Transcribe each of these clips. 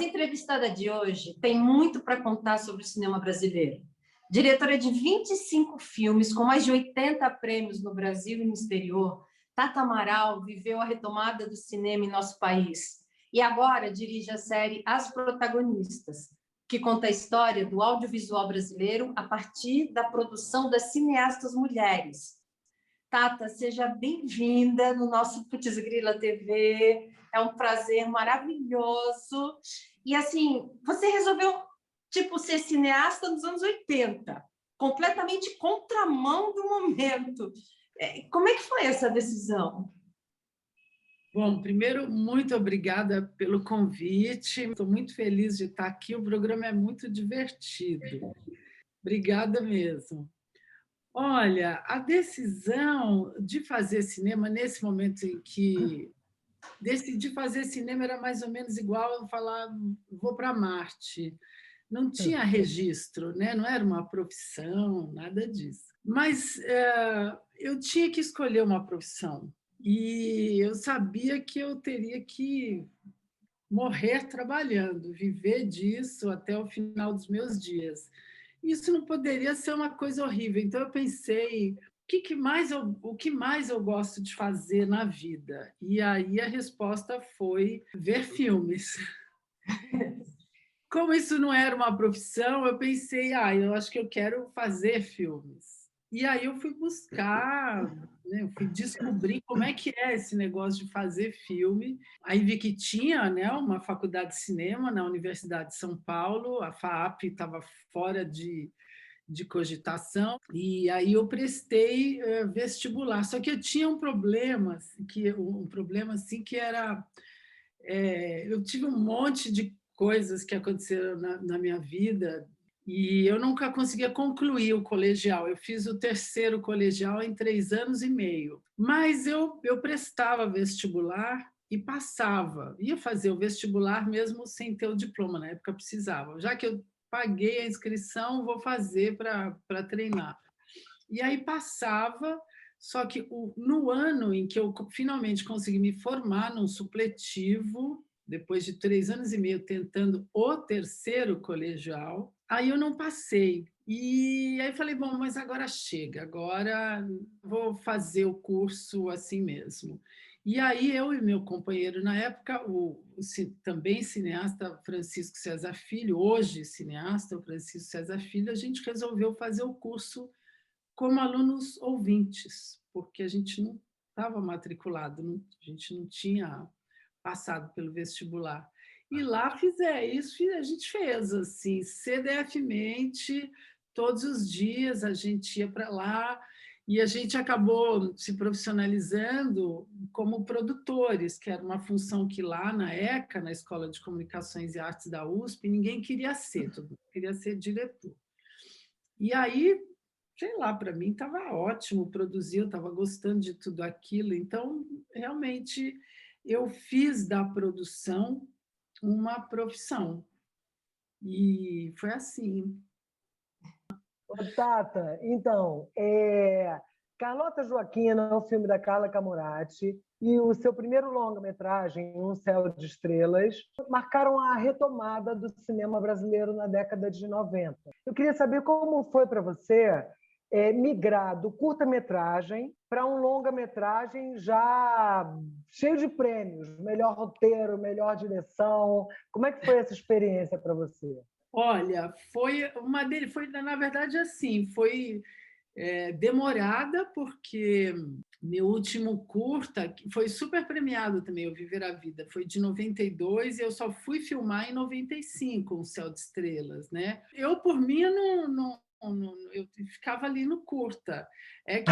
Nossa entrevistada de hoje tem muito para contar sobre o cinema brasileiro. Diretora de 25 filmes, com mais de 80 prêmios no Brasil e no exterior, Tata Amaral viveu a retomada do cinema em nosso país e agora dirige a série As Protagonistas, que conta a história do audiovisual brasileiro a partir da produção das cineastas mulheres. Tata, seja bem-vinda no nosso Putz Grila TV. É um prazer maravilhoso. E, assim, você resolveu, ser cineasta nos anos 80, completamente contramão do momento. Como é que foi essa decisão? Bom, primeiro, muito obrigada pelo convite. Estou muito feliz de estar aqui. O programa é muito divertido. Obrigada mesmo. Olha, a decisão de fazer cinema, nesse momento em que decidi fazer cinema, era mais ou menos igual eu falar, vou para Marte. Não tinha registro, né? Não era uma profissão, nada disso. Mas eu tinha que escolher uma profissão. E eu sabia que eu teria que morrer trabalhando, viver disso até o final dos meus dias. Isso não poderia ser uma coisa horrível. Então eu pensei, o que mais eu gosto de fazer na vida? E aí a resposta foi ver filmes. Como isso não era uma profissão, eu pensei, eu acho que eu quero fazer filmes. E aí eu fui buscar, né, eu fui descobrir como é que é esse negócio de fazer filme. Aí vi que tinha, né, uma faculdade de cinema na Universidade de São Paulo, a FAAP estava fora de cogitação, e aí eu prestei vestibular. Só que eu tinha um problema, assim, que era... eu tive um monte de coisas que aconteceram na minha vida e eu nunca conseguia concluir o colegial. Eu fiz o terceiro colegial em 3 anos e meio. Mas eu prestava vestibular e passava. Ia fazer o vestibular mesmo sem ter o diploma, na época precisava. Já que eu paguei a inscrição, vou fazer para treinar. E aí passava, só que no ano em que eu finalmente consegui me formar num supletivo, depois de 3 anos e meio tentando o terceiro colegial, aí eu não passei. E aí falei, bom, mas agora chega, agora vou fazer o curso assim mesmo. E aí eu e meu companheiro na época, também cineasta Francisco César Filho, hoje cineasta o Francisco César Filho, a gente resolveu fazer o curso como alunos ouvintes, porque a gente não estava matriculado, a gente não tinha passado pelo vestibular. E lá a gente fez assim, CDF-mente, todos os dias a gente ia para lá e a gente acabou se profissionalizando como produtores, que era uma função que lá na ECA, na Escola de Comunicações e Artes da USP, ninguém queria ser, todo mundo queria ser diretor. E aí, sei lá, para mim estava ótimo produzir, eu estava gostando de tudo aquilo. Então, realmente, eu fiz da produção uma profissão. E foi assim. Ô, Tata, então, Carlota Joaquina, o filme da Carla Camurati, e o seu primeiro longa-metragem, Um Céu de Estrelas, marcaram a retomada do cinema brasileiro na década de 90. Eu queria saber como foi para você migrar do curta-metragem para um longa-metragem já cheio de prêmios, melhor roteiro, melhor direção. Como é que foi essa experiência para você? Olha, na verdade, assim, foi demorada, porque meu último curta, que foi super premiado também, O Viver a Vida, foi de 92 e eu só fui filmar em 95, Um Céu de Estrelas, né? Eu, por mim, eu ficava ali no curta. É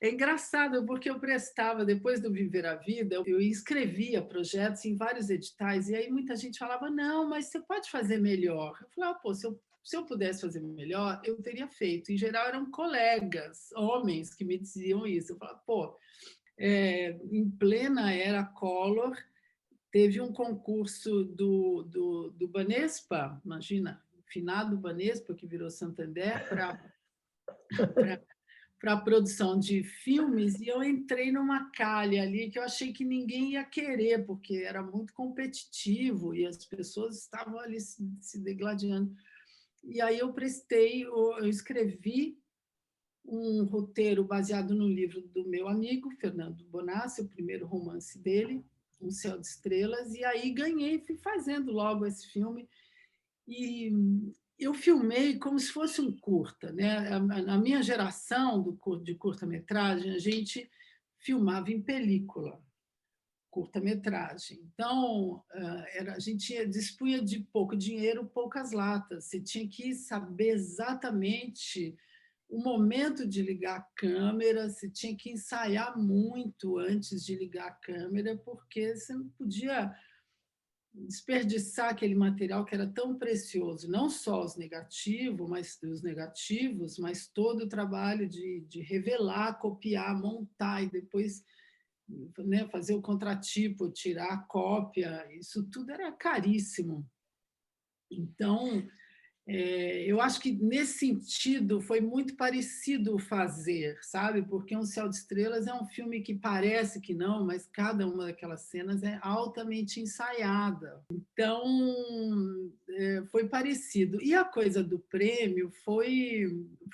engraçado, porque eu prestava, depois do Viver a Vida, eu inscrevia projetos em vários editais, e aí muita gente falava, não, mas você pode fazer melhor. Eu falava, pô, se eu pudesse fazer melhor, eu teria feito. Em geral, eram colegas, homens, que me diziam isso. Eu falava, pô, em plena era Collor, teve um concurso do Banespa, imagina, finado Banespa, que virou Santander, para a produção de filmes e eu entrei numa calha ali que eu achei que ninguém ia querer, porque era muito competitivo e as pessoas estavam ali se degladiando. E aí eu escrevi um roteiro baseado no livro do meu amigo, Fernando Bonassi, o primeiro romance dele, Um Céu de Estrelas, e aí ganhei, fui fazendo logo esse filme. E eu filmei como se fosse um curta, né? Na minha geração de curta-metragem, a gente filmava em película, curta-metragem. Então, a gente dispunha de pouco dinheiro, poucas latas. Você tinha que saber exatamente o momento de ligar a câmera, você tinha que ensaiar muito antes de ligar a câmera, porque você não podia desperdiçar aquele material que era tão precioso, não só os negativos, mas todo o trabalho de revelar, copiar, montar e depois, né, fazer o contratipo, tirar a cópia, isso tudo era caríssimo. Então, eu acho que, nesse sentido, foi muito parecido o fazer, sabe? Porque Um Céu de Estrelas é um filme que parece que não, mas cada uma daquelas cenas é altamente ensaiada. Então, foi parecido. E a coisa do prêmio foi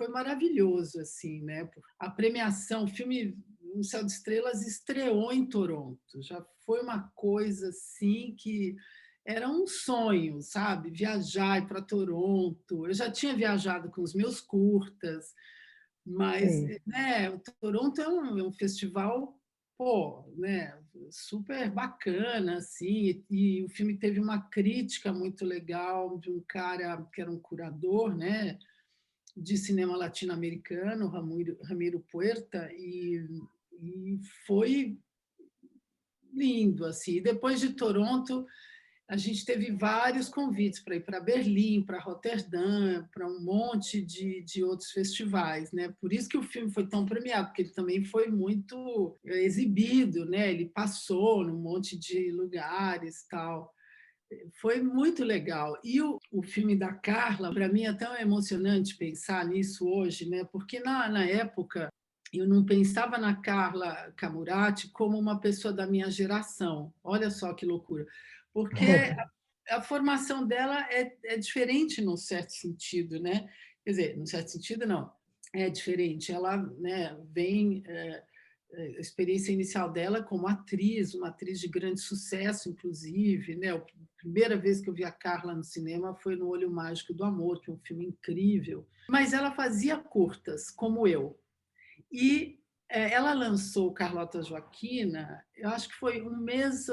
maravilhoso, assim, né? A premiação, o filme Um Céu de Estrelas estreou em Toronto. Já foi uma coisa, assim, que era um sonho, sabe? Viajar para Toronto. Eu já tinha viajado com os meus curtas, mas, né, o Toronto é um festival, pô, né, super bacana, assim, e o filme teve uma crítica muito legal de um cara que era um curador, né, de cinema latino-americano, Ramiro Puerta, e foi lindo, assim. E depois de Toronto, a gente teve vários convites para ir para Berlim, para Roterdã, para um monte de outros festivais, né? Por isso que o filme foi tão premiado, porque ele também foi muito exibido, né? Ele passou num monte de lugares, tal. Foi muito legal. E o filme da Carla, para mim, é tão emocionante pensar nisso hoje, né? Porque na época eu não pensava na Carla Camurati como uma pessoa da minha geração. Olha só que loucura. Porque a formação dela é diferente num certo sentido, né? Quer dizer, num certo sentido, não. É diferente. Ela, né, vem... a experiência inicial dela como atriz, uma atriz de grande sucesso, inclusive, né? A primeira vez que eu vi a Carla no cinema foi no Olho Mágico do Amor, que é um filme incrível. Mas ela fazia curtas, como eu. E ela lançou Carlota Joaquina, eu acho que foi um mês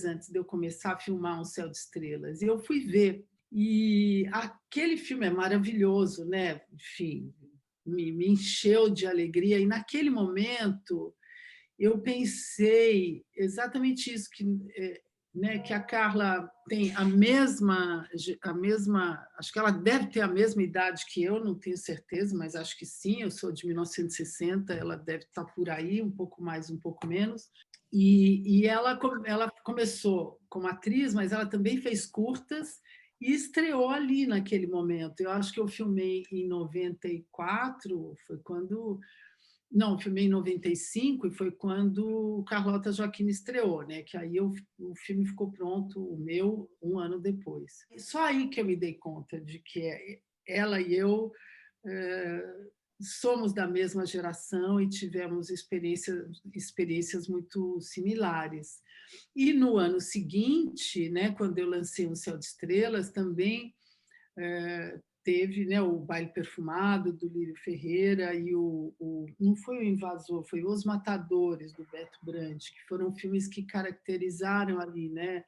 antes de eu começar a filmar Um Céu de Estrelas. E eu fui ver. E aquele filme é maravilhoso, né? Enfim, me encheu de alegria. E naquele momento eu pensei exatamente isso, né, que a Carla tem a mesma, acho que ela deve ter a mesma idade que eu, não tenho certeza, mas acho que sim, eu sou de 1960, ela deve estar por aí, um pouco mais, um pouco menos. E ela começou como atriz, mas ela também fez curtas e estreou ali naquele momento. Eu acho que eu filmei em 94, foi quando... Não, filmei em 95 e foi quando Carlota Joaquina estreou, né? Que aí o filme ficou pronto, o meu, um ano depois. Só aí que eu me dei conta de que ela e eu somos da mesma geração e tivemos experiências muito similares. E no ano seguinte, né, quando eu lancei Um Céu de Estrelas, também teve, né, o Baile Perfumado, do Lírio Ferreira, e não foi o Invasor, foi Os Matadores, do Beto Brandt, que foram filmes que caracterizaram ali, né,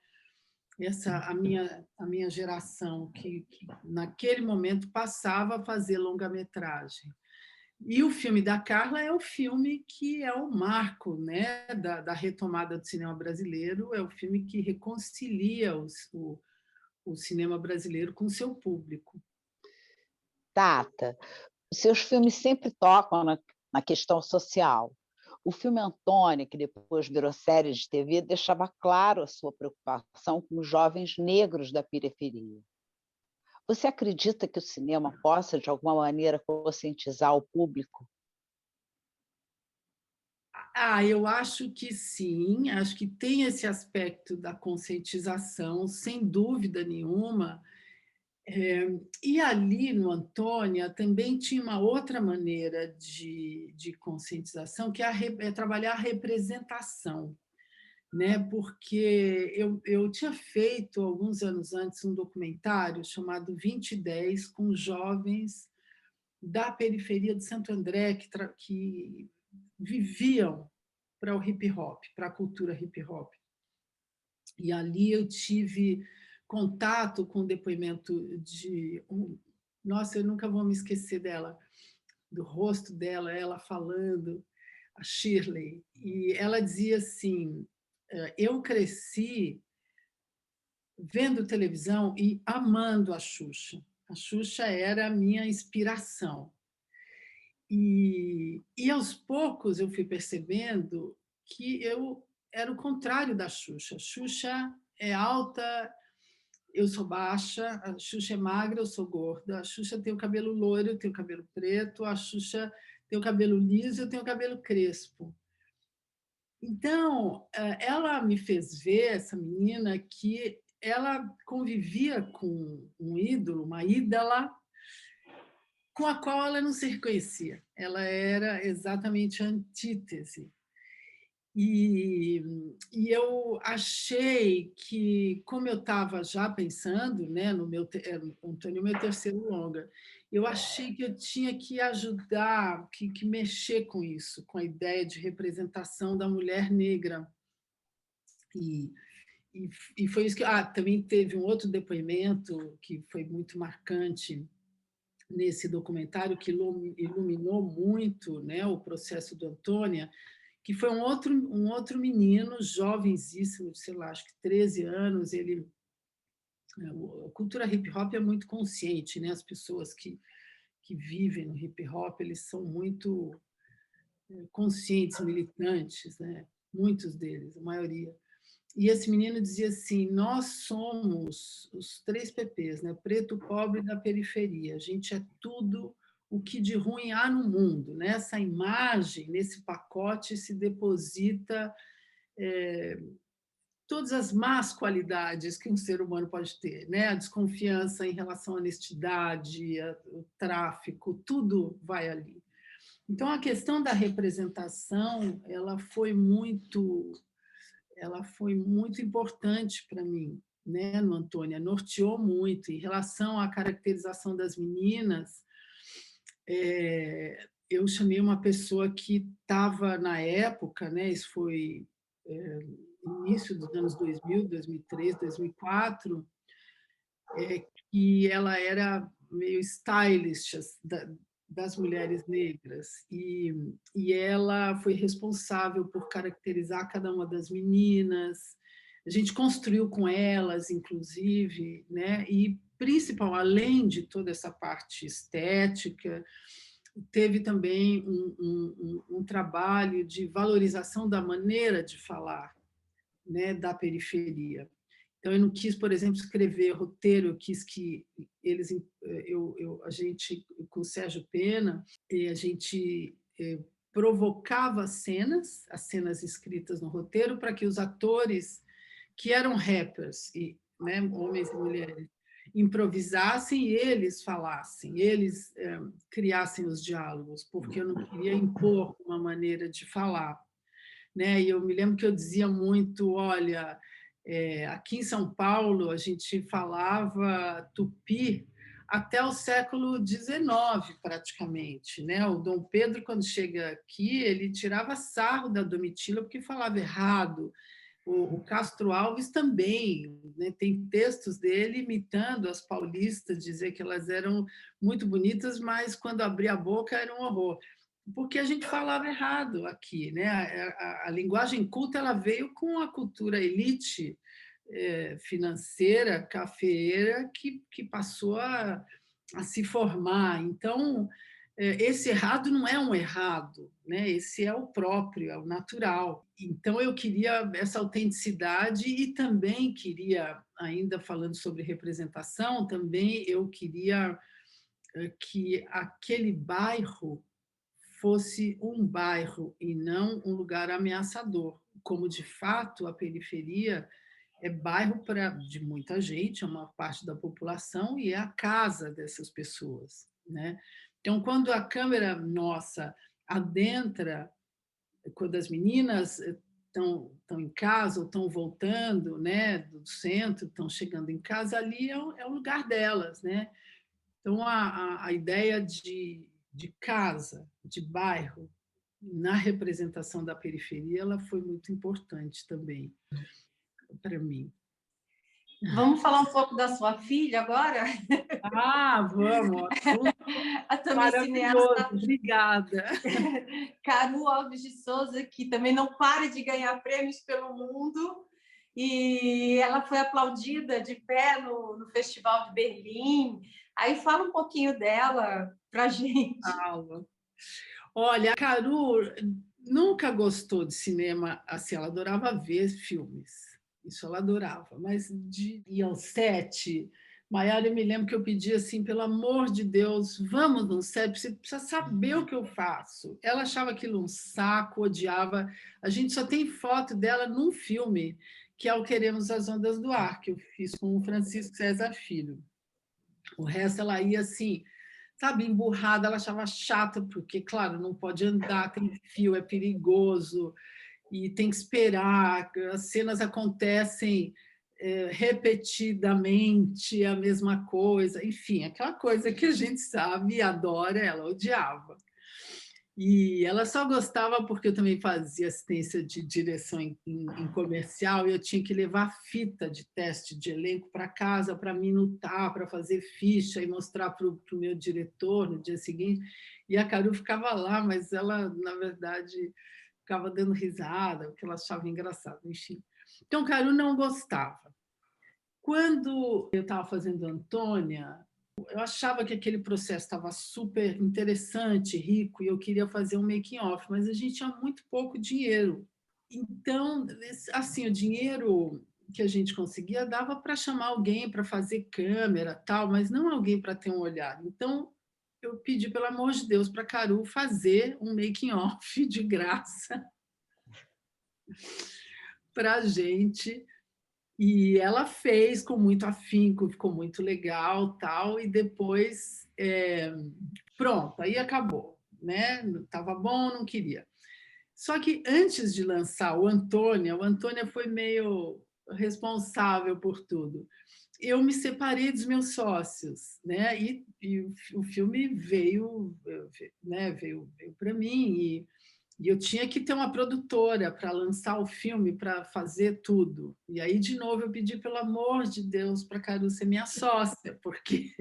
a minha geração, que naquele momento passava a fazer longa-metragem. E o filme da Carla é o filme que é o marco, né, da retomada do cinema brasileiro, é o filme que reconcilia o cinema brasileiro com o seu público. Tata, os seus filmes sempre tocam na questão social. O filme Antônia, que depois virou série de TV, deixava claro a sua preocupação com os jovens negros da periferia. Você acredita que o cinema possa, de alguma maneira, conscientizar o público? Eu acho que sim, acho que tem esse aspecto da conscientização, sem dúvida nenhuma. E ali no Antônia também tinha uma outra maneira de conscientização, que é trabalhar a representação, né? Porque eu tinha feito, alguns anos antes, um documentário chamado 2010, com jovens da periferia de Santo André que viviam para o hip hop, para a cultura hip hop. E ali eu tive contato com o depoimento de nossa, eu nunca vou me esquecer dela, do rosto dela, ela falando, a Shirley, e ela dizia assim: eu cresci vendo televisão e amando a Xuxa. A Xuxa era a minha inspiração. E aos poucos eu fui percebendo que eu era o contrário da Xuxa. A Xuxa é alta, eu sou baixa, a Xuxa é magra, eu sou gorda, a Xuxa tem o cabelo loiro, eu tenho o cabelo preto, a Xuxa tem o cabelo liso, eu tenho o cabelo crespo. Então, ela me fez ver, essa menina, que ela convivia com um ídolo, uma ídola, com a qual ela não se reconhecia. Ela era exatamente a antítese. E eu achei que, como eu estava já pensando, né, no meu Antônio, meu terceiro longa, eu achei que eu tinha que ajudar, que mexer com isso, com a ideia de representação da mulher negra. E, e foi isso que... também teve um outro depoimento que foi muito marcante nesse documentário, que iluminou muito, né, o processo do Antônia, que foi um outro menino, jovenzíssimo, sei lá, acho que 13 anos. A cultura hip hop é muito consciente, né? As pessoas que vivem no hip hop, eles são muito conscientes, militantes, né? Muitos deles, a maioria. E esse menino dizia assim: nós somos os 3 PPs, né? Preto, pobre e da periferia. A gente é tudo o que de ruim há no mundo. Nessa imagem, nesse pacote, se deposita todas as más qualidades que um ser humano pode ter, né? A desconfiança em relação à honestidade, o tráfico, tudo vai ali. Então, a questão da representação, ela foi muito importante para mim, né, no Antônia, norteou muito. Em relação à caracterização das meninas, eu chamei uma pessoa que estava na época, né, isso foi início dos anos 2000, 2003, 2004, que ela era meio stylist das mulheres negras, e ela foi responsável por caracterizar cada uma das meninas. A gente construiu com elas, inclusive, né? E principal, além de toda essa parte estética, teve também um trabalho de valorização da maneira de falar, né, da periferia. Então, eu não quis, por exemplo, escrever roteiro, eu quis que eles, a gente, com o Sérgio Pena, a gente provocava as cenas escritas no roteiro, para que os atores, que eram rappers, né, homens e mulheres, improvisassem e eles falassem, eles criassem os diálogos, porque eu não queria impor uma maneira de falar, né? E eu me lembro que eu dizia muito: olha, aqui em São Paulo a gente falava tupi até o século XIX, praticamente, né? O Dom Pedro, quando chega aqui, ele tirava sarro da Domitila porque falava errado. O Castro Alves também, né? Tem textos dele imitando as paulistas, dizer que elas eram muito bonitas, mas quando abria a boca era um horror, porque a gente falava errado aqui, né? A linguagem culta, ela veio com a cultura elite financeira, cafeeira, que passou a se formar. Então, esse errado não é um errado, né? Esse é o próprio, é o natural. Então, eu queria essa autenticidade e também queria, ainda falando sobre representação, também eu queria que aquele bairro fosse um bairro e não um lugar ameaçador, como de fato a periferia é bairro de muita gente, é uma parte da população e é a casa dessas pessoas, né? Então, quando a câmera nossa adentra, quando as meninas estão em casa ou estão voltando, né, do centro, estão chegando em casa, ali é o lugar delas, né? Então, a ideia de casa, de bairro, na representação da periferia, ela foi muito importante também para mim. Vamos falar um pouco da sua filha agora? Vamos! A também Maravilhoso, cineasta obrigada. Caru Alves de Souza, que também não para de ganhar prêmios pelo mundo. E ela foi aplaudida de pé no Festival de Berlim. Aí fala um pouquinho dela para a gente. Olha, a Caru nunca gostou de cinema, assim, ela adorava ver filmes, isso ela adorava, mas de ir ao set, Maiara, eu me lembro que eu pedi assim, pelo amor de Deus, vamos no set, você precisa saber o que eu faço. Ela achava aquilo um saco, odiava. A gente só tem foto dela num filme, que é o Queremos as Ondas do Ar, que eu fiz com o Francisco César Filho. O resto ela ia assim, sabe, emburrada, ela achava chata, porque, claro, não pode andar, tem fio, é perigoso, e tem que esperar, as cenas acontecem repetidamente, a mesma coisa, enfim, aquela coisa que a gente sabe e adora, ela odiava. E ela só gostava porque eu também fazia assistência de direção em comercial e eu tinha que levar fita de teste de elenco para casa para minutar, para fazer ficha e mostrar para o meu diretor no dia seguinte. E a Caru ficava lá, mas ela, na verdade, ficava dando risada, porque ela achava engraçado, enfim. Então, Caru não gostava. Quando eu estava fazendo Antônia, eu achava que aquele processo estava super interessante, rico, e eu queria fazer um making-off, mas a gente tinha muito pouco dinheiro. Então, assim, o dinheiro que a gente conseguia dava para chamar alguém para fazer câmera, tal, mas não alguém para ter um olhar. Então, eu pedi, pelo amor de Deus, para a Caru fazer um making-off de graça para a gente. E ela fez com muito afinco, ficou muito legal, tal, e depois pronto, aí acabou, né? Tava bom, não queria. Só que antes de lançar o Antônia foi meio responsável por tudo. Eu me separei dos meus sócios, né? E o filme veio, né? Veio para mim e eu tinha que ter uma produtora para lançar o filme, para fazer tudo. E aí, de novo, eu pedi, pelo amor de Deus, para a Caru ser minha sócia, porque,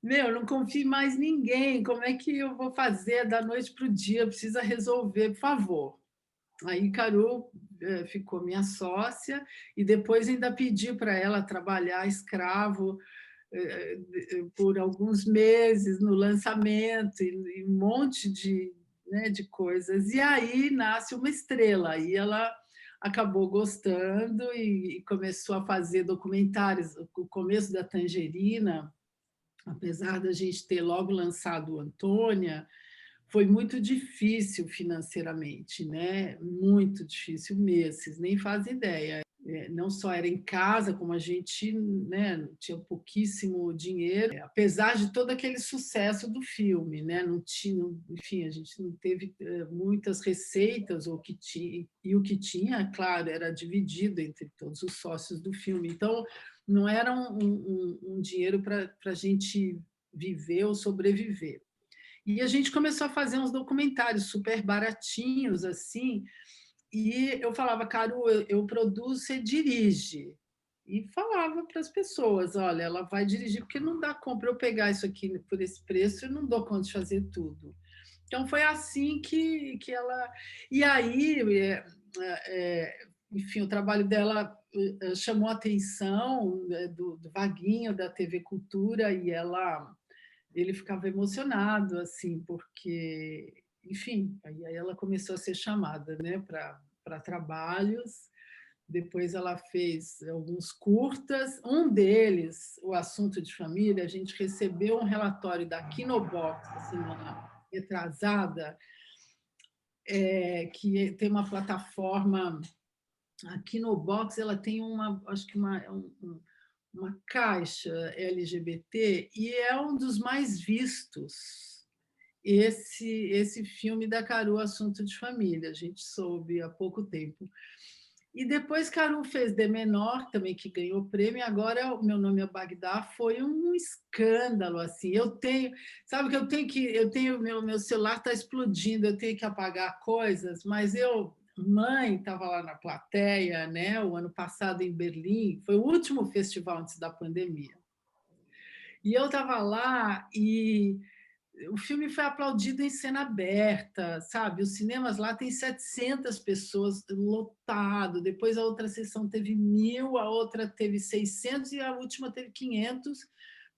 meu, não confio em mais ninguém. Como é que eu vou fazer da noite para o dia? Precisa resolver, por favor. Aí, Caru ficou minha sócia e depois ainda pedi para ela trabalhar escravo por alguns meses no lançamento e um monte de coisas. E aí nasce uma estrela. Aí ela acabou gostando e começou a fazer documentários. O começo da Tangerina, apesar da gente ter logo lançado o Antônia, foi muito difícil financeiramente, né? Muito difícil mesmo, vocês nem fazem ideia. Não só era em casa, como a gente, né, tinha pouquíssimo dinheiro, apesar de todo aquele sucesso do filme, né? Não tinha, enfim, a gente não teve muitas receitas, ou que tinha, e o que tinha, claro, era dividido entre todos os sócios do filme. Então, não era um dinheiro para a gente viver ou sobreviver. E a gente começou a fazer uns documentários super baratinhos, assim, e eu falava, Caru, eu produzo, você dirige. E falava para as pessoas, olha, ela vai dirigir, porque não dá conta para eu pegar isso aqui por esse preço, eu não dou conta de fazer tudo. Então, foi assim que ela... E aí, enfim, o trabalho dela chamou a atenção do Vaguinho, da TV Cultura, e ela ele ficava emocionado, assim, porque, enfim, aí ela começou a ser chamada, né, para trabalhos. Depois ela fez alguns curtas, um deles, O Assunto de Família, a gente recebeu um relatório da Kinobox, a semana retrasada, que tem uma plataforma, a Kinobox, ela tem acho que uma caixa LGBT, e é um dos mais vistos esse filme da Caru, Assunto de Família, a gente soube há pouco tempo. E depois Caru fez De Menor, também, que ganhou prêmio, e agora O Meu Nome é Bagdá foi um escândalo, assim. Sabe que eu tenho meu celular está explodindo, eu tenho que apagar coisas, mas mãe, estava lá na plateia, né, o ano passado em Berlim, foi o último festival antes da pandemia. E eu estava lá e o filme foi aplaudido em cena aberta, sabe? Os cinemas lá tem 700 pessoas, lotado. Depois a outra sessão teve 1.000, a outra teve 600 e a última teve 500.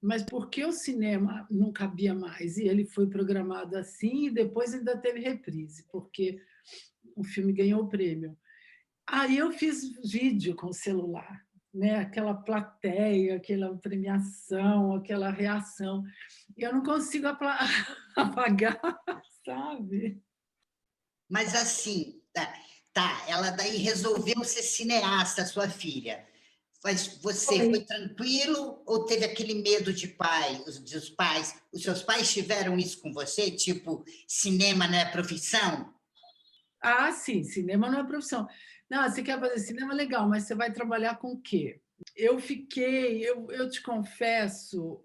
Mas porque o cinema não cabia mais e ele foi programado assim, e depois ainda teve reprise, porque o filme ganhou o prêmio. Aí eu fiz vídeo com o celular, né? Aquela plateia, aquela premiação, aquela reação. Eu não consigo apagar, sabe? Mas assim, ela daí resolveu ser cineasta, sua filha. Mas você foi tranquilo ou teve aquele medo de dos pais? Os seus pais tiveram isso com você? Tipo, cinema não é profissão? Ah, sim, cinema não é profissão. Não, você quer fazer cinema, legal, mas você vai trabalhar com o quê? Eu te confesso,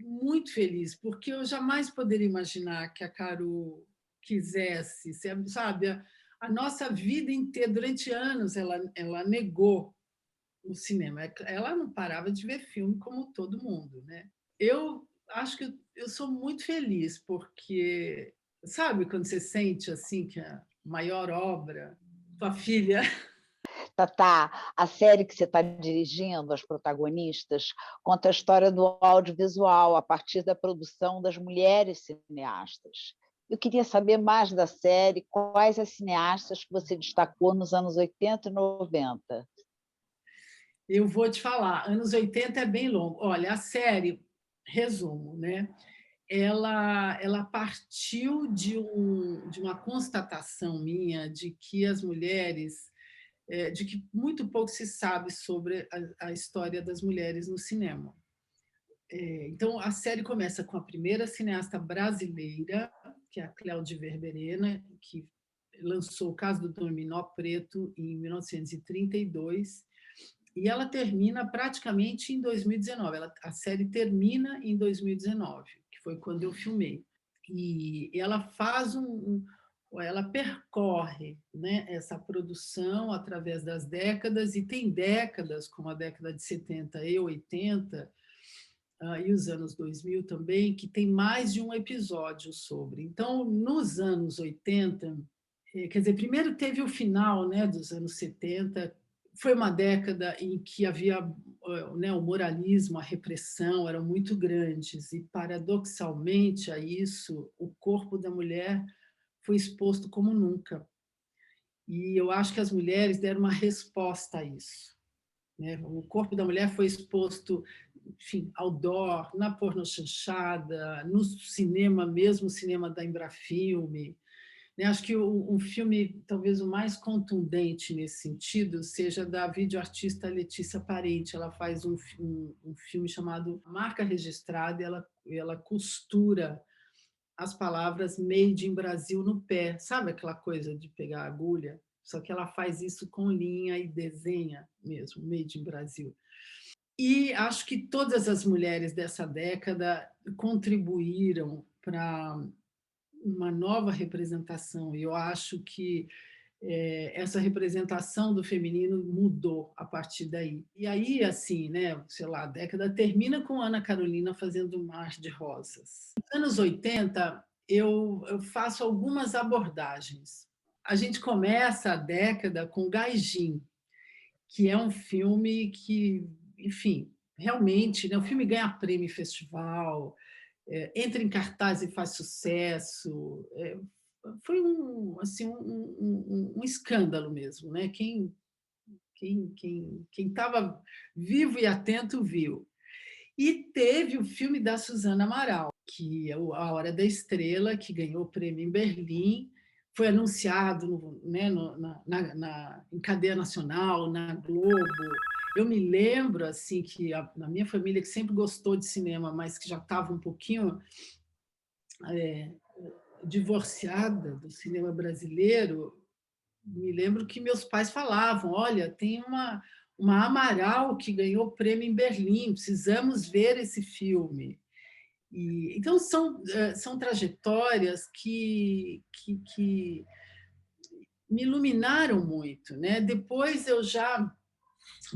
muito feliz, porque eu jamais poderia imaginar que a Caru quisesse, sabe? A nossa vida inteira, durante anos, ela negou o cinema. Ela não parava de ver filme como todo mundo, né? Eu acho que eu sou muito feliz, porque, sabe, quando você sente assim que a maior obra, tua filha. Tatá, a série que você está dirigindo, as protagonistas, conta a história do audiovisual a partir da produção das mulheres cineastas. Eu queria saber mais da série, quais as cineastas que você destacou nos anos 80 e 90. Eu vou te falar, anos 80 é bem longo. Olha, a série, resumo, né? Ela partiu de uma constatação minha de que as mulheres, de que muito pouco se sabe sobre a história das mulheres no cinema. Então, a série começa com a primeira cineasta brasileira, que é a Cléudia Verberena, que lançou O Caso do Dominó Preto em 1932, e ela termina praticamente em 2019. A série termina em 2019, que foi quando eu filmei. E ela faz ela percorre, né, essa produção através das décadas, e tem décadas, como a década de 70 e 80, e os anos 2000 também, que tem mais de um episódio sobre. Então, nos anos 80, quer dizer, primeiro teve o final, né, dos anos 70, foi uma década em que havia, né, o moralismo, a repressão eram muito grandes, e, paradoxalmente, a isso, o corpo da mulher foi exposto como nunca. E eu acho que as mulheres deram uma resposta a isso, né? O corpo da mulher foi exposto, enfim, outdoor, na pornochanchada, no cinema mesmo, o cinema da Embrafilme. Acho que um filme, talvez o mais contundente nesse sentido, seja da videoartista Letícia Parente. Ela faz um filme chamado Marca Registrada, e ela costura as palavras Made in Brasil no pé. Sabe aquela coisa de pegar a agulha? Só que ela faz isso com linha e desenha mesmo, Made in Brasil. E acho que todas as mulheres dessa década contribuíram para uma nova representação. E eu acho que essa representação do feminino mudou a partir daí. E aí, assim, né, sei lá, a década termina com Ana Carolina fazendo Mar de Rosas. Nos anos 80, eu faço algumas abordagens. A gente começa a década com Gaijin, que é um filme que, enfim, realmente, né, o filme ganha prêmio em festival, entra em cartaz e faz sucesso. Foi assim, um escândalo mesmo, né? Quem estava vivo e atento viu. E teve o filme da Susana Amaral, que é A Hora da Estrela, que ganhou o prêmio em Berlim, foi anunciado, né, em cadeia nacional, na Globo. Eu me lembro assim que na minha família, que sempre gostou de cinema, mas que já estava um pouquinho divorciada do cinema brasileiro, me lembro que meus pais falavam: olha, tem uma Amaral que ganhou o prêmio em Berlim, precisamos ver esse filme. Então, são trajetórias que me iluminaram muito, né? Depois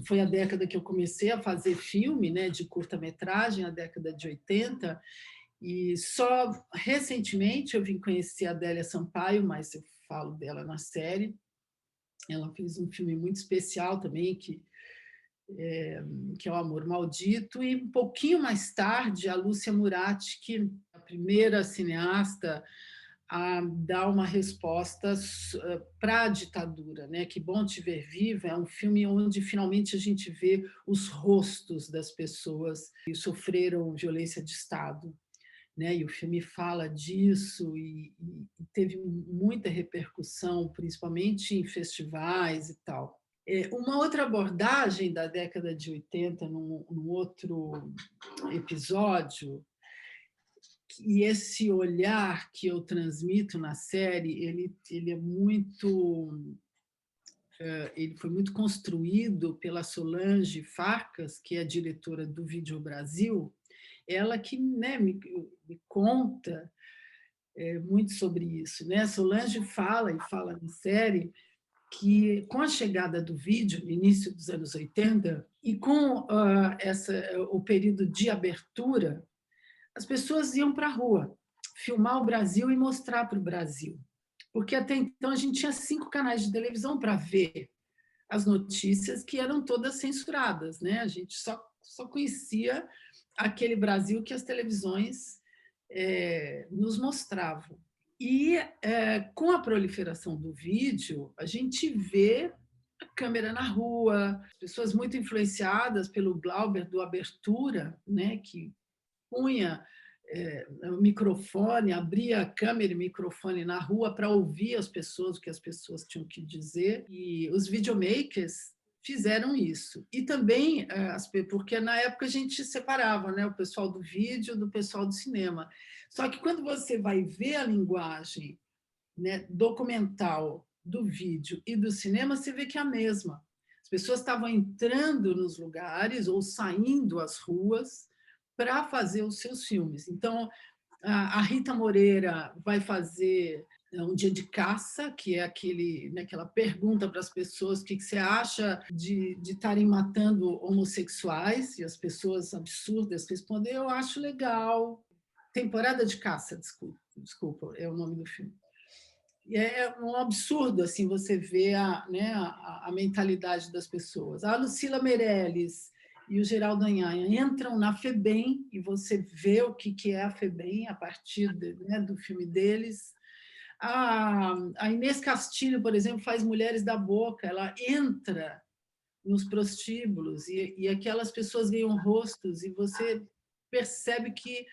foi a década que eu comecei a fazer filme, né, de curta-metragem, a década de 80, e só recentemente eu vim conhecer a Adélia Sampaio, mas eu falo dela na série. Ela fez um filme muito especial também, que é O Amor Maldito, e um pouquinho mais tarde a Lúcia Muratti, que é a primeira cineasta a dar uma resposta para a ditadura, né? Que Bom Te Ver Viva é um filme onde finalmente a gente vê os rostos das pessoas que sofreram violência de Estado, né? E o filme fala disso e teve muita repercussão, principalmente em festivais e tal. Uma outra abordagem da década de 80, num outro episódio, e esse olhar que eu transmito na série, ele é muito... Ele foi muito construído pela Solange Farcas, que é a diretora do Vídeo Brasil, ela que, né, me conta muito sobre isso, né? Solange fala na série que, com a chegada do vídeo, no início dos anos 80, e com o período de abertura, as pessoas iam para a rua filmar o Brasil e mostrar para o Brasil. Porque até então a gente tinha 5 canais de televisão para ver as notícias, que eram todas censuradas, né? A gente só conhecia aquele Brasil que as televisões nos mostravam. E, com a proliferação do vídeo, a gente vê a câmera na rua, pessoas muito influenciadas pelo Glauber do Abertura, né, que punha o microfone, abria a câmera e microfone na rua para ouvir as pessoas, o que as pessoas tinham que dizer. E os videomakers fizeram isso. E também, porque na época a gente separava, né, o pessoal do vídeo do pessoal do cinema. Só que quando você vai ver a linguagem, né, documental do vídeo e do cinema, você vê que é a mesma. As pessoas estavam entrando nos lugares ou saindo às ruas para fazer os seus filmes. Então, a Rita Moreira vai fazer Um Dia de Caça, que é aquela pergunta para as pessoas: o que você acha de estarem matando homossexuais? E as pessoas absurdas respondem: eu acho legal. Temporada de Caça, desculpa, é o nome do filme. É um absurdo assim, você ver a mentalidade das pessoas. A Lucila Meirelles e o Geraldo Anhanha entram na FEBEM e você vê o que é a FEBEM a partir do filme deles. A Inês Castilho, por exemplo, faz Mulheres da Boca, ela entra nos prostíbulos e aquelas pessoas ganham rostos e você percebe que,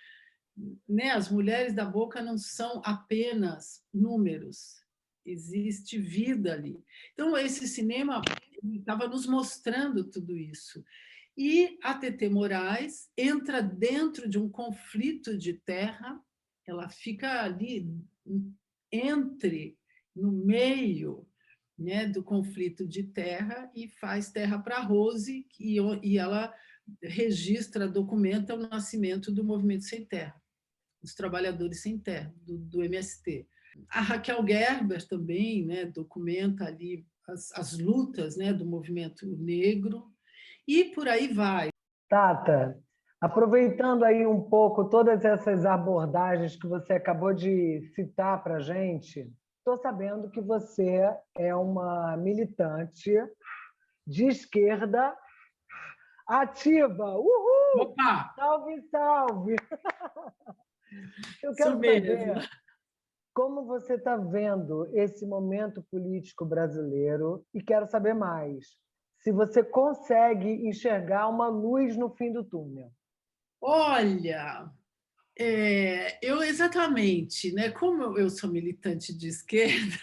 né, as mulheres da boca não são apenas números, existe vida ali. Então, esse cinema estava nos mostrando tudo isso. E a Tetê Moraes entra dentro de um conflito de terra, ela fica ali no meio, né, do conflito de terra e faz Terra para Rose, e ela registra, documenta o nascimento do Movimento Sem Terra, dos Trabalhadores Sem Terra, do MST. A Raquel Gerber também, né, documenta ali as lutas, né, do movimento negro, e por aí vai. Tata, aproveitando aí um pouco todas essas abordagens que você acabou de citar para a gente, estou sabendo que você é uma militante de esquerda ativa. Uhul! Opa! Salve, salve! Eu quero mesmo. saber como você está vendo esse momento político brasileiro e quero saber mais. Se você consegue enxergar uma luz no fim do túnel. Olha, eu exatamente, né? Como eu sou militante de esquerda,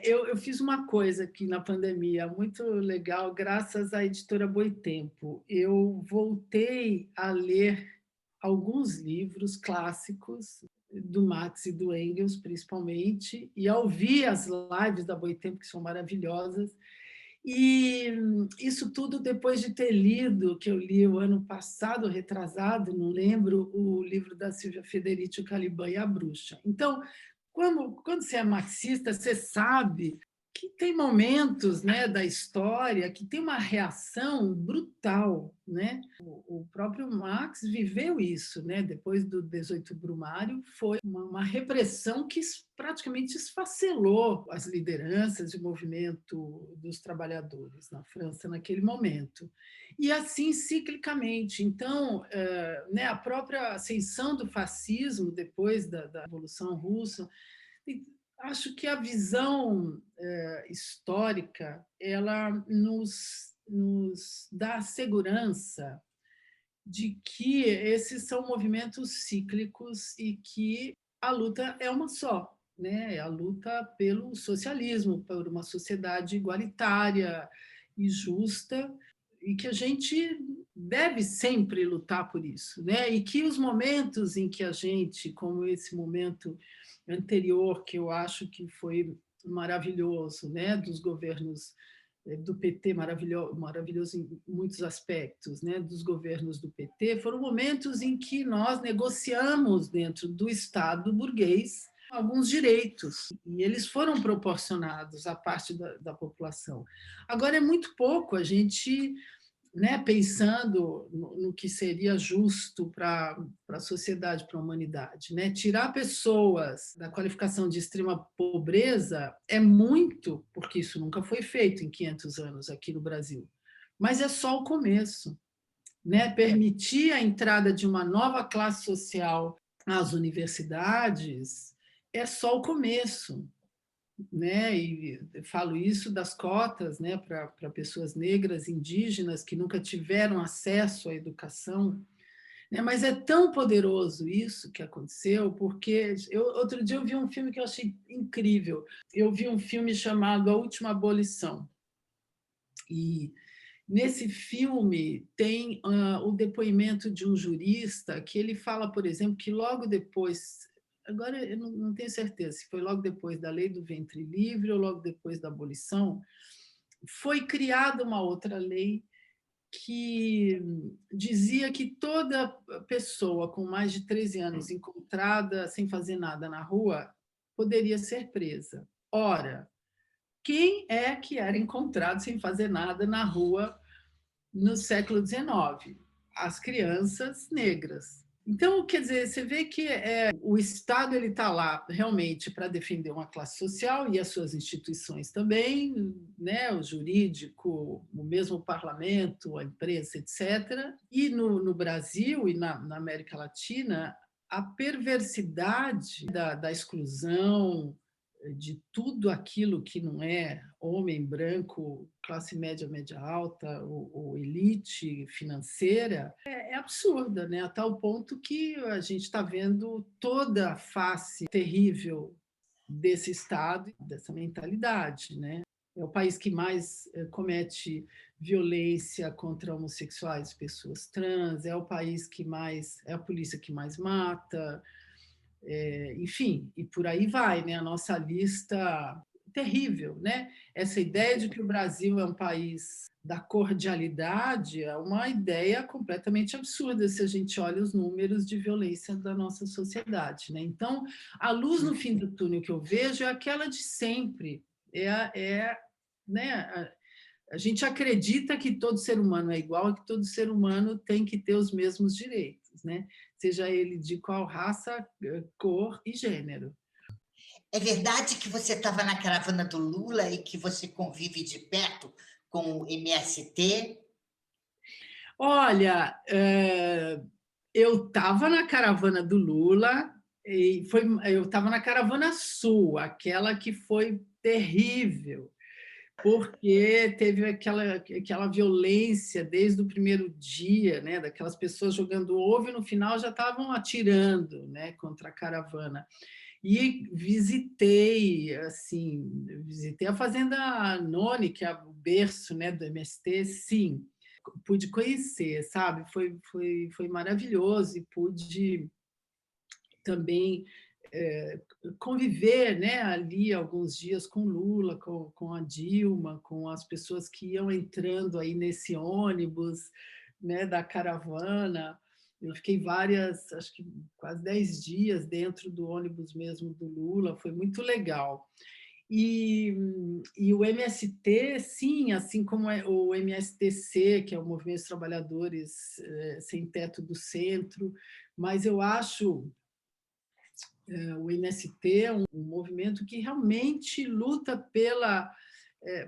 eu fiz uma coisa aqui na pandemia muito legal, graças à editora Boitempo. Eu voltei a ler alguns livros clássicos do Marx e do Engels, principalmente, e a ouvir as lives da Boitempo, que são maravilhosas. E isso tudo depois de ter lido, que eu li o ano passado, retrasado, não lembro, o livro da Silvia Federici, O Caliban e a Bruxa. Então, quando você é marxista, você sabe que tem momentos, né, da história que tem uma reação brutal, né? O próprio Marx viveu isso, né? Depois do 18 Brumário, foi uma repressão que praticamente esfacelou as lideranças e o movimento dos trabalhadores na França naquele momento. E assim, ciclicamente. Então, né, a própria ascensão do fascismo depois da Revolução Russa, acho que a visão histórica ela nos dá segurança de que esses são movimentos cíclicos e que a luta é uma só, né? É a luta pelo socialismo, por uma sociedade igualitária e justa, e que a gente deve sempre lutar por isso, né? E que os momentos em que a gente, como esse momento anterior, que eu acho que foi maravilhoso, né, dos governos do PT, maravilhoso em muitos aspectos, né, dos governos do PT, foram momentos em que nós negociamos dentro do Estado burguês alguns direitos, e eles foram proporcionados à parte da população. Agora, é muito pouco a gente, né, pensando no que seria justo para a sociedade, para a humanidade, né? Tirar pessoas da qualificação de extrema pobreza é muito, porque isso nunca foi feito em 500 anos aqui no Brasil, mas é só o começo, né? Permitir a entrada de uma nova classe social às universidades é só o começo, né? E falo isso das cotas, né, para pessoas negras, indígenas que nunca tiveram acesso à educação, né? Mas é tão poderoso isso que aconteceu, porque outro dia eu vi um filme que eu achei incrível. Eu vi um filme chamado A Última Abolição, e nesse filme tem o depoimento de um jurista que ele fala, por exemplo, que logo depois, agora eu não tenho certeza se foi logo depois da lei do ventre livre ou logo depois da abolição, foi criada uma outra lei que dizia que toda pessoa com mais de 13 anos encontrada sem fazer nada na rua poderia ser presa. Ora, quem é que era encontrado sem fazer nada na rua no século XIX? As crianças negras. Então, quer dizer, você vê que o Estado está lá realmente para defender uma classe social e as suas instituições também, né? O jurídico, o mesmo parlamento, a imprensa, etc. E no Brasil e na América Latina, a perversidade da exclusão, de tudo aquilo que não é homem branco, classe média, média alta, ou elite financeira, é absurda, né? A tal ponto que a gente está vendo toda a face terrível desse Estado, dessa mentalidade, né? É o país que mais comete violência contra homossexuais, pessoas trans, é o país que mais, é a polícia que mais mata, enfim, e por aí vai, né? A nossa lista terrível, né? Essa ideia de que o Brasil é um país da cordialidade é uma ideia completamente absurda se a gente olha os números de violência da nossa sociedade, né? Então, a luz no fim do túnel que eu vejo é aquela de sempre, né? A gente acredita que todo ser humano é igual e que todo ser humano tem que ter os mesmos direitos, né? Seja ele de qual raça, cor e gênero. É verdade que você estava na caravana do Lula e que você convive de perto com o MST? Olha, Eu estava na caravana do Lula, eu estava na caravana sul, aquela que foi terrível, porque teve aquela violência desde o primeiro dia, né, daquelas pessoas jogando ovo e no final já estavam atirando, né, contra a caravana. E visitei a Fazenda Noni, que é o berço, né, do MST, sim, pude conhecer, sabe? Foi maravilhoso e pude também conviver, né, ali alguns dias com Lula, com a Dilma, com as pessoas que iam entrando aí nesse ônibus, né, da caravana. Eu fiquei acho que quase 10 dias dentro do ônibus mesmo do Lula, foi muito legal. E o MST, sim, assim como o MSTC, que é o Movimento dos Trabalhadores Sem Teto do Centro, mas eu acho o MST é um movimento que realmente luta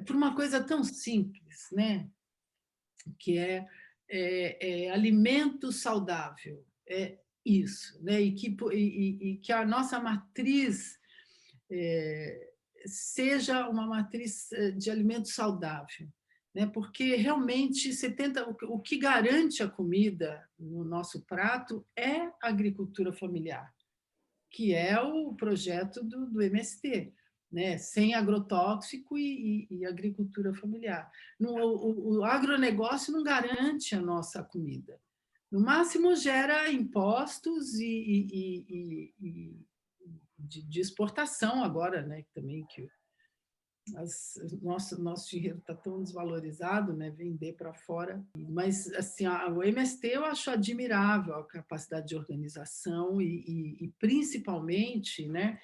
por uma coisa tão simples, né? Que é alimento saudável, é isso, né? E que a nossa matriz seja uma matriz de alimento saudável, né? Porque realmente o que garante a comida no nosso prato é a agricultura familiar, que é o projeto do MST, né? Sem agrotóxico e agricultura familiar. O agronegócio não garante a nossa comida. No máximo, gera impostos de exportação agora, né? Também que nosso dinheiro está tão desvalorizado, né? Vender para fora. Mas assim, o MST eu acho admirável a capacidade de organização e principalmente, né?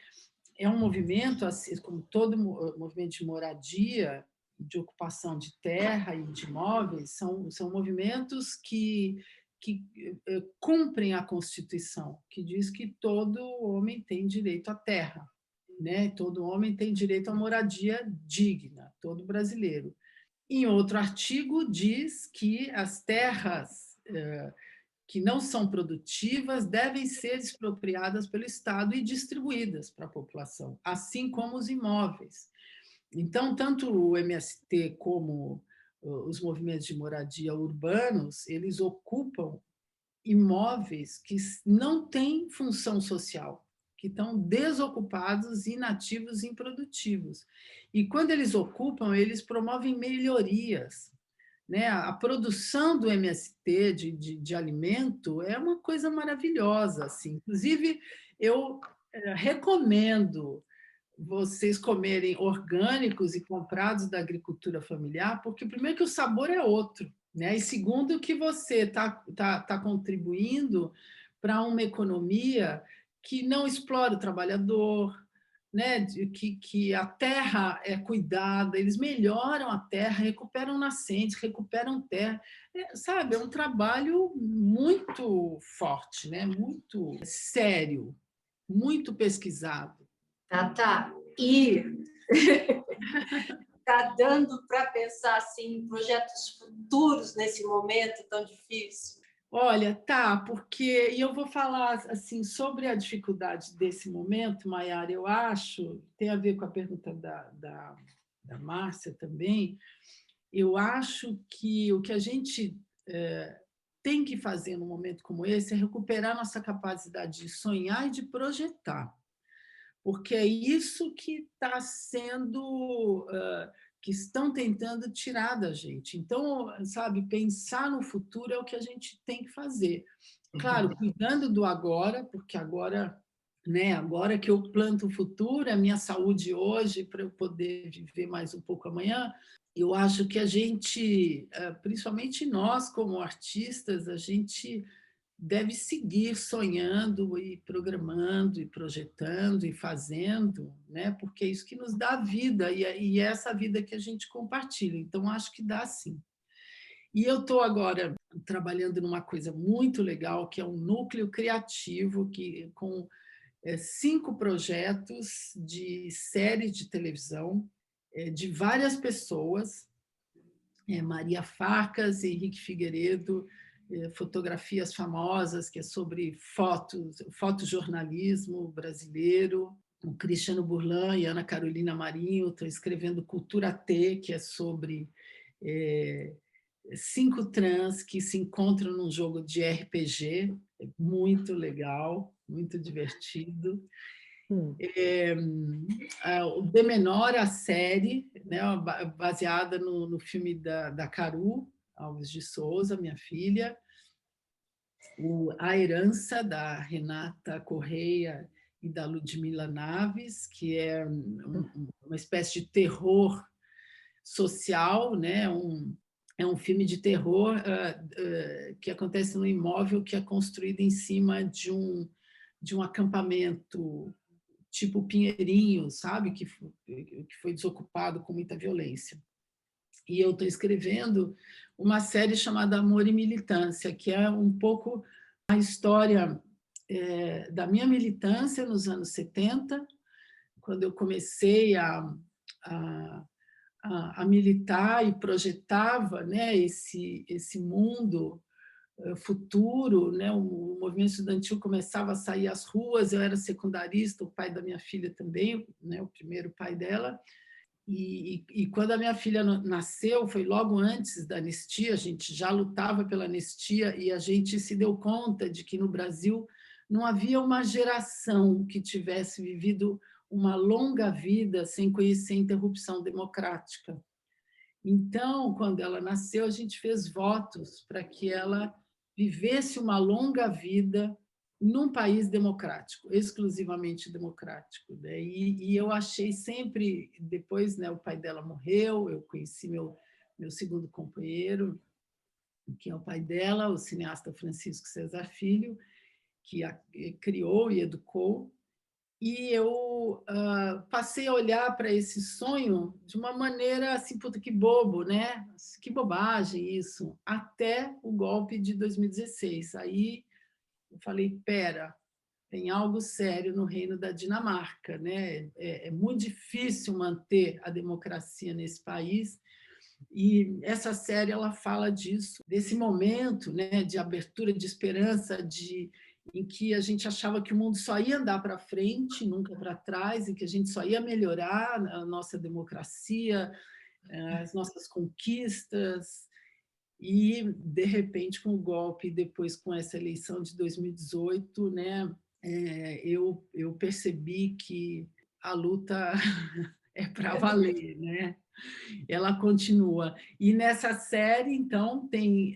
É um movimento, assim, como todo movimento de moradia, de ocupação de terra e de imóveis, são movimentos que cumprem a Constituição, que diz que todo homem tem direito à terra, né? Todo homem tem direito à moradia digna, todo brasileiro. Em outro artigo diz que as terras que não são produtivas devem ser expropriadas pelo Estado e distribuídas para a população, assim como os imóveis. Então, tanto o MST como os movimentos de moradia urbanos, eles ocupam imóveis que não têm função social, que estão desocupados, inativos e improdutivos. E quando eles ocupam, eles promovem melhorias, né? A produção do MST de alimento é uma coisa maravilhosa. Assim. Inclusive, eu recomendo vocês comerem orgânicos e comprados da agricultura familiar, porque, primeiro, que o sabor é outro, né? E, segundo, que você está contribuindo para uma economia que não explora o trabalhador, né? Que a terra é cuidada, eles melhoram a terra, recuperam nascentes, recuperam terra. Sabe, é um trabalho muito forte, né? Muito sério, muito pesquisado. Tá. E está dando para pensar assim, em projetos futuros nesse momento tão difícil? Olha, tá, porque e eu vou falar assim sobre a dificuldade desse momento, Maiara, eu acho, tem a ver com a pergunta da Márcia também, eu acho que o que a gente tem que fazer num momento como esse é recuperar nossa capacidade de sonhar e de projetar, porque é isso que está sendo, que estão tentando tirar da gente. Então, sabe, pensar no futuro é o que a gente tem que fazer. Claro, cuidando do agora, porque agora, né, agora que eu planto o futuro, a minha saúde hoje, para eu poder viver mais um pouco amanhã, eu acho que a gente, principalmente nós como artistas, a gente deve seguir sonhando e programando e projetando e fazendo, né? Porque é isso que nos dá vida e é essa vida que a gente compartilha. Então, acho que dá sim. E eu estou agora trabalhando numa coisa muito legal, que é um núcleo criativo com 5 projetos de séries de televisão de várias pessoas, Maria Farcas, Henrique Figueiredo, fotografias famosas, que é sobre fotojornalismo brasileiro, o Cristiano Burlan e Ana Carolina Marinho estão escrevendo Cultura T, que é sobre 5 trans que se encontram num jogo de RPG, é muito legal, muito divertido. O De Menor, a série, né, baseada no filme da Caru Alves de Souza, minha filha. A Herança, da Renata Correia e da Ludmila Naves, que é uma espécie de terror social, né? É um filme de terror que acontece num imóvel que é construído em cima de um acampamento tipo Pinheirinho, sabe? Que foi desocupado com muita violência. E eu estou escrevendo uma série chamada Amor e Militância, que é um pouco a história da minha militância nos anos 70, quando eu comecei a militar e projetava, né, esse mundo futuro, né? O movimento estudantil começava a sair às ruas, eu era secundarista, o pai da minha filha também, né, o primeiro pai dela, e quando a minha filha nasceu, foi logo antes da anistia, a gente já lutava pela anistia e a gente se deu conta de que no Brasil não havia uma geração que tivesse vivido uma longa vida sem conhecer interrupção democrática. Então, quando ela nasceu, a gente fez votos para que ela vivesse uma longa vida num país democrático, exclusivamente democrático. Né? E eu achei sempre, depois, né, o pai dela morreu, eu conheci meu segundo companheiro, que é o pai dela, o cineasta Francisco César Filho, que a criou e educou, e eu passei a olhar para esse sonho de uma maneira assim, puta, que bobo, né? Que bobagem isso, até o golpe de 2016. Aí eu falei, pera, tem algo sério no reino da Dinamarca, né? É muito difícil manter a democracia nesse país, e essa série ela fala disso, desse momento, né, de abertura, de esperança, em que a gente achava que o mundo só ia andar para frente, nunca para trás, e que a gente só ia melhorar a nossa democracia, as nossas conquistas. E, de repente, com o golpe, depois com essa eleição de 2018, né, eu percebi que a luta é para valer, né? Ela continua. E nessa série, então, tem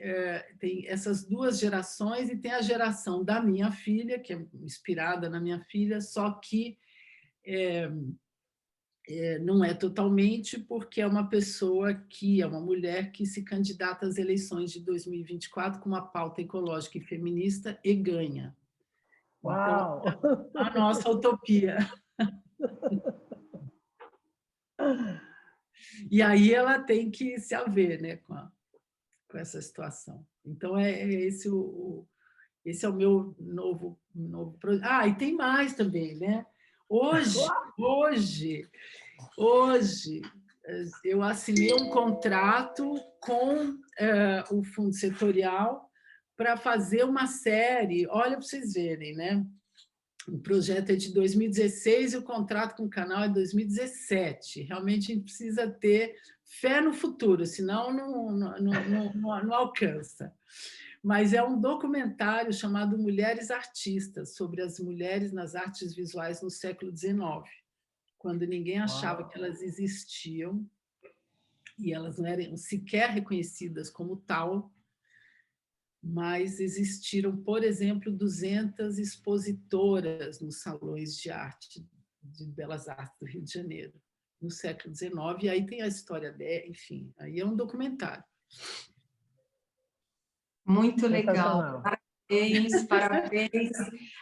essas duas gerações, e tem a geração da minha filha, que é inspirada na minha filha, só que não é totalmente, porque é uma pessoa que é uma mulher que se candidata às eleições de 2024 com uma pauta ecológica e feminista e ganha. Uau! Então, a nossa utopia. E aí ela tem que se haver, né, com essa situação. Então, esse é o meu novo projeto. E tem mais também, né? Hoje eu assinei um contrato com o Fundo Setorial para fazer uma série, olha para vocês verem, né? O projeto é de 2016 e o contrato com o canal é de 2017. Realmente a gente precisa ter fé no futuro, senão não alcança. Mas é um documentário chamado Mulheres Artistas, sobre as mulheres nas artes visuais no século XIX, quando ninguém achava que elas existiam e elas não eram sequer reconhecidas como tal, mas existiram, por exemplo, 200 expositoras nos salões de arte, de belas artes do Rio de Janeiro, no século XIX, e aí tem a história dela, enfim, aí é um documentário. Muito legal. Parabéns, parabéns.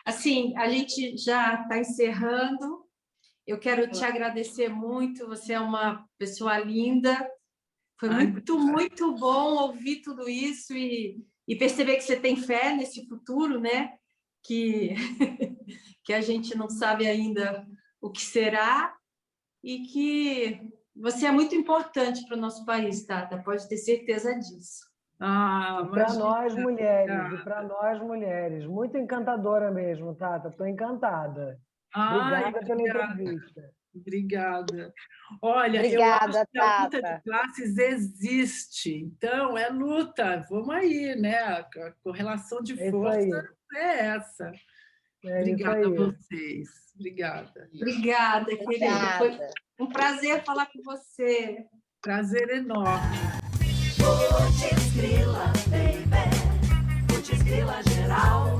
Assim, a gente já está encerrando. Eu quero te agradecer muito, você é uma pessoa linda. Foi muito bom ouvir tudo isso e perceber que você tem fé nesse futuro, né? Que a gente não sabe ainda o que será, e que você é muito importante para o nosso país, Tata, pode ter certeza disso. Para nós mulheres. Muito encantadora mesmo, Tata. Estou encantada. Obrigada pela entrevista. Obrigada. Olha, Obrigada, eu acho que a luta Tata. de classes existe. Então, é luta. Vamos aí, né? A correlação de força é essa. Obrigada a vocês. Obrigada. Obrigada, querida. Foi um prazer falar com você. Prazer enorme. Putz grila, baby. Putz grila geral.